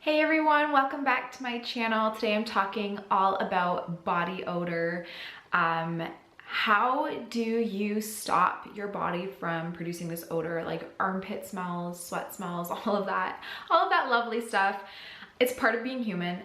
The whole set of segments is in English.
Hey everyone, welcome back to my channel. Today I'm talking all about body odor. How do you stop your body from producing this odor, like armpit smells, sweat smells, all of that lovely stuff. It's part of being human.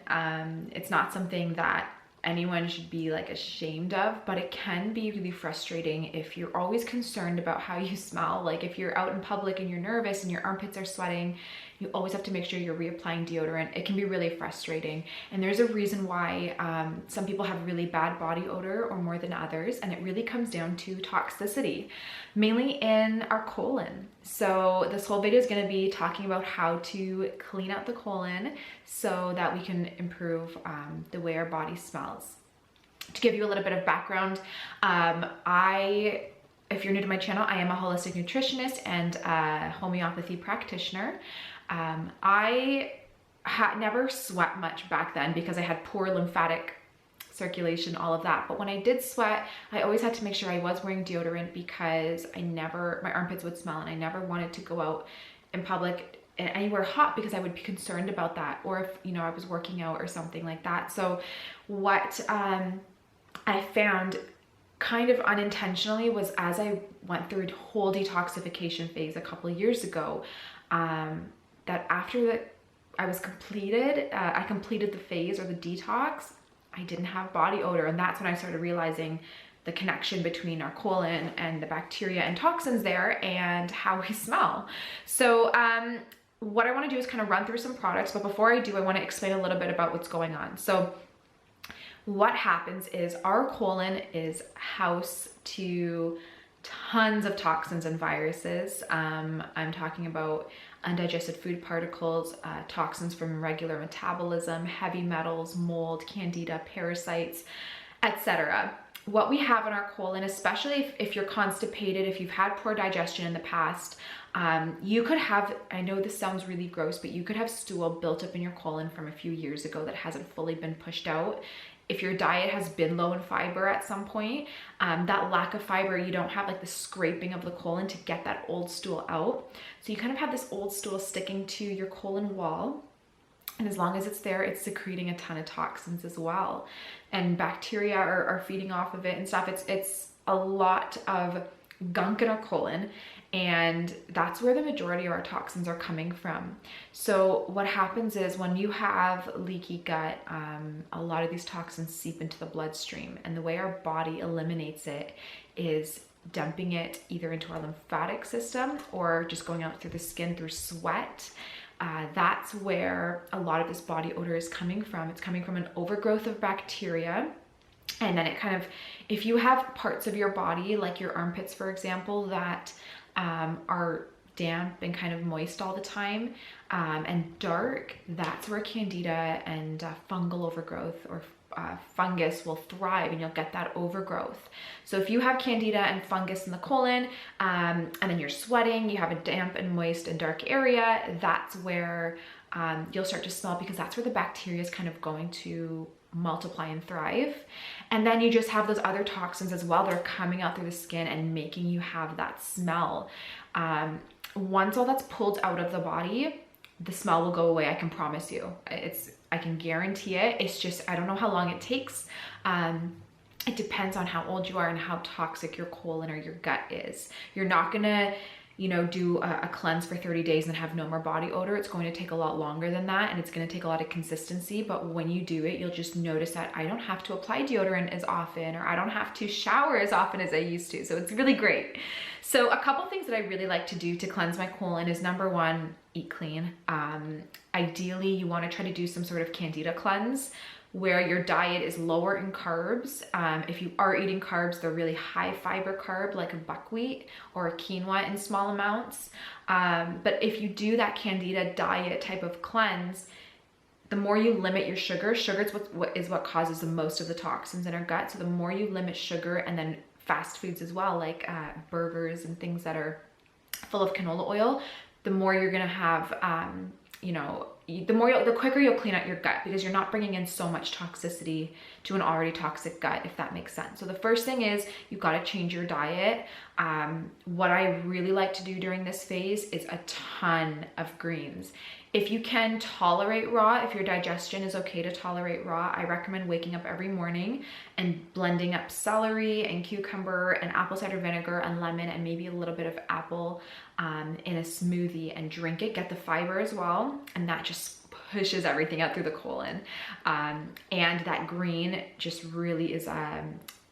It's not something that anyone should be like ashamed of, but it can be really frustrating if you're always concerned about how you smell. Like if you're out in public and you're nervous and your armpits are sweating, you always have to make sure you're reapplying deodorant. It can be really frustrating. And there's a reason why some people have really bad body odor or more than others. And it really comes down to toxicity, mainly in our colon. So this whole video is going to be talking about how to clean out the colon so that we can improve the way our body smells. To give you a little bit of background, if you're new to my channel, I am a holistic nutritionist and a homeopathy practitioner. I never sweat much back then because I had poor lymphatic circulation, all of that. But when I did sweat, I always had to make sure I was wearing deodorant because my armpits would smell and I never wanted to go out in public anywhere hot because I would be concerned about that, or if I was working out or something like that. So what I found kind of unintentionally was, as I went through a whole detoxification phase a couple of years ago, that after that I completed the phase or the detox, I didn't have body odor. And that's when I started realizing the connection between our colon and the bacteria and toxins there and how we smell. So what I want to do is kind of run through some products, but before I do, I want to explain a little bit about what's going on. So what happens is our colon is house to tons of toxins and viruses. I'm talking about undigested food particles, toxins from regular metabolism, heavy metals, mold, candida, parasites, etc. What we have in our colon, especially if you're constipated, if you've had poor digestion in the past, you could have, I know this sounds really gross, but you could have stool built up in your colon from a few years ago that hasn't fully been pushed out. If your diet has been low in fiber at some point, that lack of fiber, you don't have like the scraping of the colon to get that old stool out. So you kind of have this old stool sticking to your colon wall. And as long as it's there, it's secreting a ton of toxins as well. And bacteria are feeding off of it and stuff. It's a lot of gunk in our colon, and that's where the majority of our toxins are coming from. So what happens is when you have leaky gut, a lot of these toxins seep into the bloodstream, and the way our body eliminates it is dumping it either into our lymphatic system or just going out through the skin through sweat. That's where a lot of this body odor is coming from. It's coming from an overgrowth of bacteria. And then it kind of, if you have parts of your body, like your armpits, for example, that are damp and kind of moist all the time and dark, that's where candida and fungal overgrowth or fungus will thrive, and you'll get that overgrowth. So if you have candida and fungus in the colon and then you're sweating, you have a damp and moist and dark area, that's where you'll start to smell, because that's where the bacteria is kind of going to multiply and thrive. And then you just have those other toxins as well that are coming out through the skin and making you have that smell. Once all that's pulled out of the body, the smell will go away. I can promise you. I can guarantee it. It's just, I don't know how long it takes. It depends on how old you are and how toxic your colon or your gut is. You're not gonna do a cleanse for 30 days and have no more body odor. It's going to take a lot longer than that, and it's going to take a lot of consistency. But when you do it, you'll just notice that I don't have to apply deodorant as often, or I don't have to shower as often as I used to. So it's really great. So a couple things that I really like to do to cleanse my colon is, number one, eat clean. Ideally, you want to try to do some sort of candida cleanse where your diet is lower in carbs. If you are eating carbs, they're really high fiber carb, like a buckwheat or a quinoa in small amounts. But if you do that candida diet type of cleanse, the more you limit your sugar is what causes the most of the toxins in our gut. So the more you limit sugar, and then fast foods as well, like burgers and things that are full of canola oil, the more you're gonna have, the quicker you'll clean out your gut, because you're not bringing in so much toxicity to an already toxic gut, if that makes sense. So the first thing is you've got to change your diet. What I really like to do during this phase is a ton of greens. If you can tolerate raw, if your digestion is okay to tolerate raw, I recommend waking up every morning and blending up celery and cucumber and apple cider vinegar and lemon and maybe a little bit of apple in a smoothie and drink it. Get the fiber as well, and that just pushes everything out through the colon. And that green just really is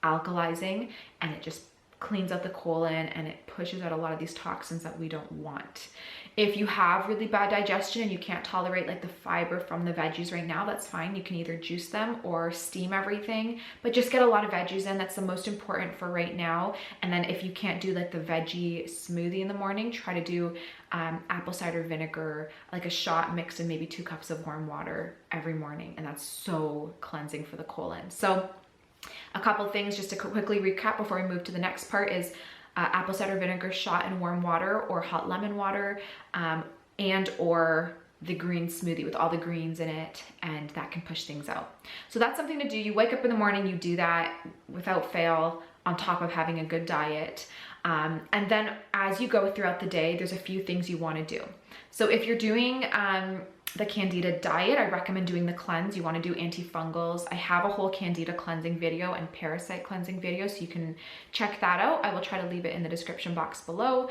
alkalizing, and it just cleans out the colon and it pushes out a lot of these toxins that we don't want. If you have really bad digestion and you can't tolerate like the fiber from the veggies right now, that's fine. You can either juice them or steam everything, but just get a lot of veggies in. That's the most important for right now. And then if you can't do like the veggie smoothie in the morning, try to do apple cider vinegar, like a shot mixed in maybe 2 cups of warm water every morning. And that's so cleansing for the colon. So a couple things just to quickly recap before we move to the next part is apple cider vinegar shot in warm water or hot lemon water, and or the green smoothie with all the greens in it, and that can push things out. So that's something to do. You wake up in the morning, you do that without fail on top of having a good diet. And then as you go throughout the day, there's a few things you want to do. So if you're doing the Candida diet, I recommend doing the cleanse. You want to do antifungals. I have a whole Candida cleansing video and parasite cleansing video, so you can check that out. I will try to leave it in the description box below.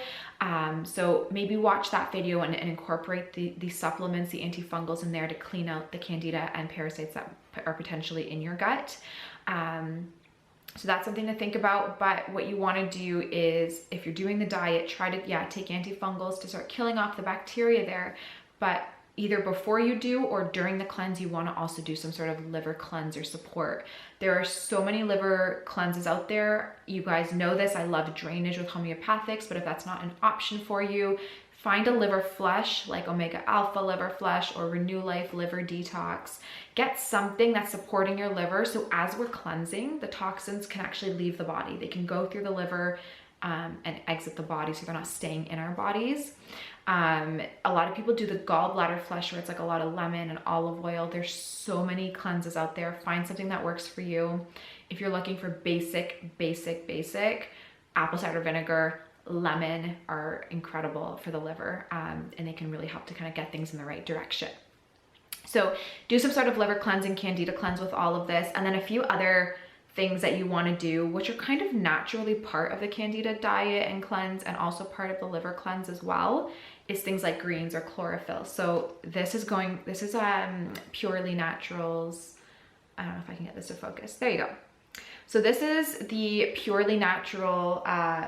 So maybe watch that video and incorporate the supplements, the antifungals in there to clean out the Candida and parasites that are potentially in your gut. So that's something to think about. But what you want to do is, if you're doing the diet, try to, take antifungals to start killing off the bacteria there. But either before you do or during the cleanse, you want to also do some sort of liver cleanse or support. There are so many liver cleanses out there. You guys know this. I love drainage with homeopathics, but if that's not an option for you, find a liver flush like Omega Alpha liver flush or Renew Life liver detox. Get something that's supporting your liver, so as we're cleansing, the toxins can actually leave the body. They can go through the liver and exit the body, so they're not staying in our bodies. A lot of people do the gallbladder flush where it's like a lot of lemon and olive oil. There's so many cleanses out there. Find something that works for you. If you're looking for basic, apple cider vinegar, lemon are incredible for the liver, and they can really help to kind of get things in the right direction. So do some sort of liver cleanse and Candida cleanse with all of this, and then a few other things that you want to do, which are kind of naturally part of the Candida diet and cleanse, and also part of the liver cleanse as well, is things like greens or chlorophyll. So this is Purely Naturals. I don't know if I can get this to focus. There you go. So this is the Purely Natural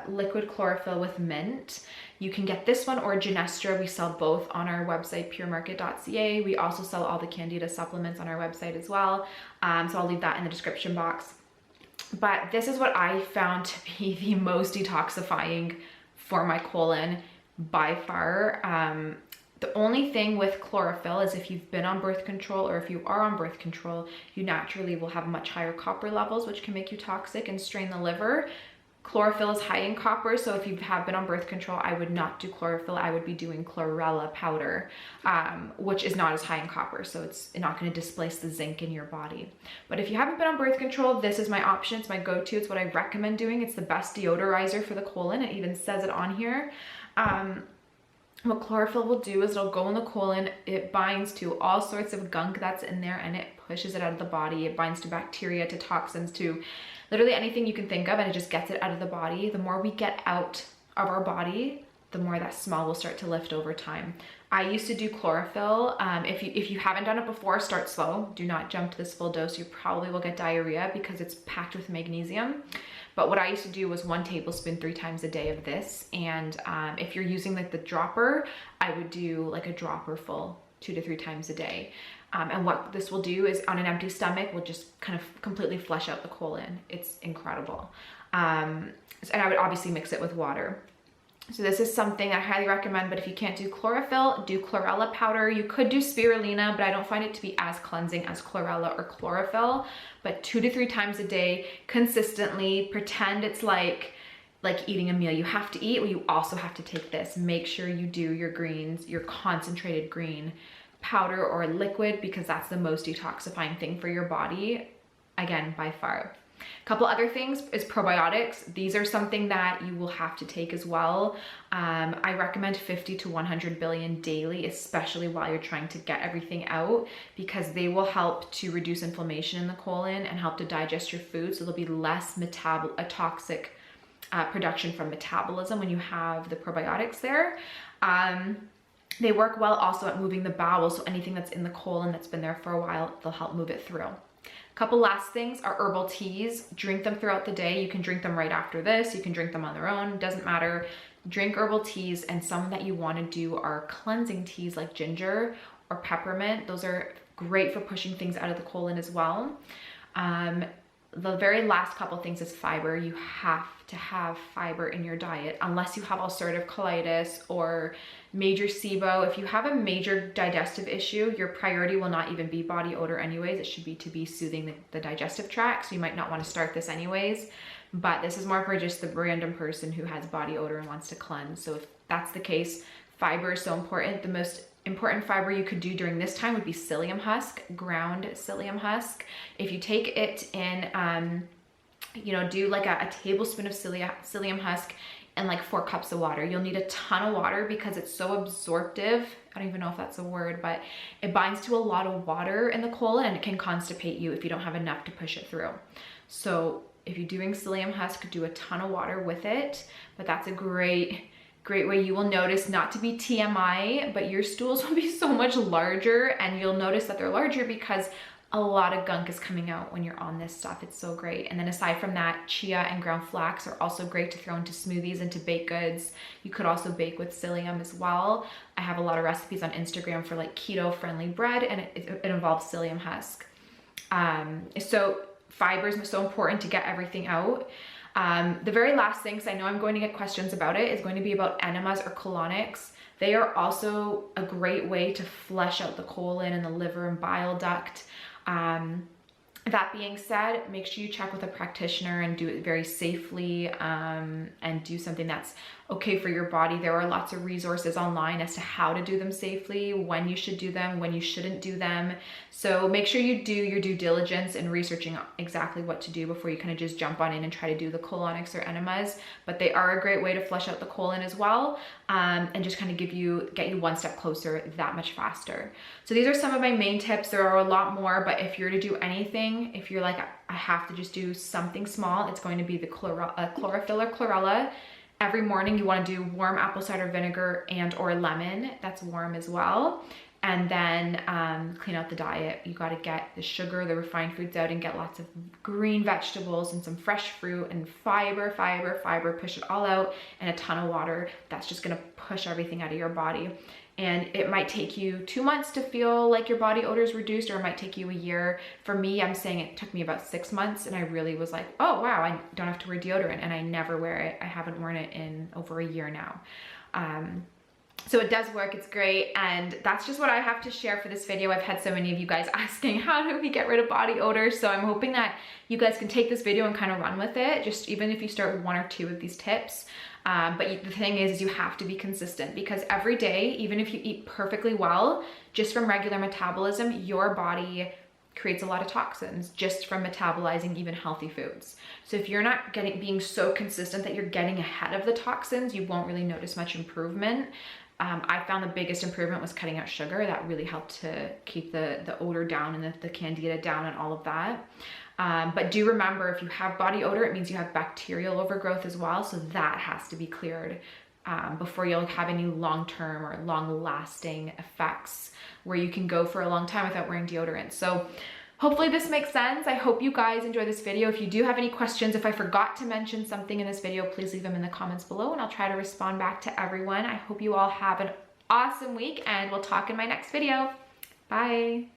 liquid chlorophyll with mint. You can get this one or Genestra. We sell both on our website, puremarket.ca. We also sell all the Candida supplements on our website as well. So I'll leave that in the description box. But this is what I found to be the most detoxifying for my colon by far. The only thing with chlorophyll is if you've been on birth control, or if you are on birth control, you naturally will have much higher copper levels, which can make you toxic and strain the liver. Chlorophyll is high in copper, so if you have been on birth control, I would not do chlorophyll. I would be doing chlorella powder, which is not as high in copper, so it's not going to displace the zinc in your body. But if you haven't been on birth control, this is my option. It's my go-to. It's what I recommend doing. It's the best deodorizer for the colon. It even says it on here. What chlorophyll will do is it'll go in the colon, it binds to all sorts of gunk that's in there, and it pushes it out of the body. It binds to bacteria, to toxins, to literally anything you can think of, and it just gets it out of the body. The more we get out of our body, the more that smell will start to lift over time. I used to do chlorophyll. If you haven't done it before, start slow. Do not jump to this full dose. You probably will get diarrhea because it's packed with magnesium. But what I used to do was 1 tablespoon 3 times a day of this. And if you're using like the dropper, I would do like a dropper full 2 to 3 times a day. And what this will do is, on an empty stomach, will just kind of completely flush out the colon. It's incredible. And I would obviously mix it with water. So this is something I highly recommend, but if you can't do chlorophyll, do chlorella powder. You could do spirulina, but I don't find it to be as cleansing as chlorella or chlorophyll. But 2 to 3 times a day, consistently, pretend it's like eating a meal you have to eat, well, you also have to take this. Make sure you do your greens, your concentrated green powder or liquid, because that's the most detoxifying thing for your body, again, by far. A couple other things is probiotics. These are something that you will have to take as well. I recommend 50 to 100 billion daily, especially while you're trying to get everything out, because they will help to reduce inflammation in the colon and help to digest your food. So there'll be less toxic production from metabolism when you have the probiotics there. They work well also at moving the bowel. So anything that's in the colon that's been there for a while, they'll help move it through. A couple last things are herbal teas. Drink them throughout the day. You can drink them right after this. You can drink them on their own. Doesn't matter. Drink herbal teas, and some that you want to do are cleansing teas like ginger or peppermint. Those are great for pushing things out of the colon as well. The very last couple things is fiber. You have to have fiber in your diet unless you have ulcerative colitis or major SIBO. If you have a major digestive issue, your priority will not even be body odor anyways. It should be to be soothing the digestive tract. So you might not want to start this anyways, but this is more for just the random person who has body odor and wants to cleanse. So if that's the case, fiber is so important. The most important fiber you could do during this time would be psyllium husk, ground psyllium husk. If you take it in, do like a tablespoon of psyllium husk and like 4 cups of water. You'll need a ton of water because it's so absorptive. I don't even know if that's a word, but it binds to a lot of water in the colon and it can constipate you if you don't have enough to push it through. So if you're doing psyllium husk, do a ton of water with it, but that's a great way. You will notice, not to be TMI, but your stools will be so much larger, and you'll notice that they're larger because a lot of gunk is coming out when you're on this stuff. It's so great. And then aside from that, chia and ground flax are also great to throw into smoothies and to baked goods. You could also bake with psyllium as well. I have a lot of recipes on Instagram for like keto friendly bread, and it involves psyllium husk. So fiber is so important to get everything out. The very last thing, because I know I'm going to get questions about it, is going to be about enemas or colonics. They are also a great way to flush out the colon and the liver and bile duct. That being said, make sure you check with a practitioner and do it very safely, and do something that's okay for your body. There are lots of resources online as to how to do them safely, when you should do them, when you shouldn't do them. So make sure you do your due diligence in researching exactly what to do before you kind of just jump on in and try to do the colonics or enemas. But they are a great way to flush out the colon as well, and just kind of get you one step closer that much faster. So these are some of my main tips. There are a lot more, but if you're to do anything, if you're like, I have to just do something small, it's going to be the chlorophyll or chlorella. Every morning you want to do warm apple cider vinegar and or lemon that's warm as well. And then clean out the diet. You got to get the sugar, the refined foods out, and get lots of green vegetables and some fresh fruit and fiber, push it all out, and a ton of water. That's just going to push everything out of your body. And it might take you 2 months to feel like your body odor is reduced, or it might take you a year. For me, I'm saying it took me about 6 months, and I really was like, oh wow, I don't have to wear deodorant, and I never wear it. I haven't worn it in over a year now. So it does work, it's great, and that's just what I have to share for this video. I've had so many of you guys asking, how do we get rid of body odor? So I'm hoping that you guys can take this video and kind of run with it, just even if you start with 1 or 2 of these tips. But the thing is you have to be consistent, because every day, even if you eat perfectly well, just from regular metabolism, your body creates a lot of toxins just from metabolizing even healthy foods. So if you're not being so consistent that you're getting ahead of the toxins, you won't really notice much improvement. I found the biggest improvement was cutting out sugar. That really helped to keep the odor down and the candida down and all of that. But do remember, if you have body odor, it means you have bacterial overgrowth as well. So that has to be cleared before you'll have any long-term or long-lasting effects where you can go for a long time without wearing deodorant. So hopefully this makes sense. I hope you guys enjoy this video. If you do have any questions, if I forgot to mention something in this video, please leave them in the comments below and I'll try to respond back to everyone. I hope you all have an awesome week, and we'll talk in my next video. Bye.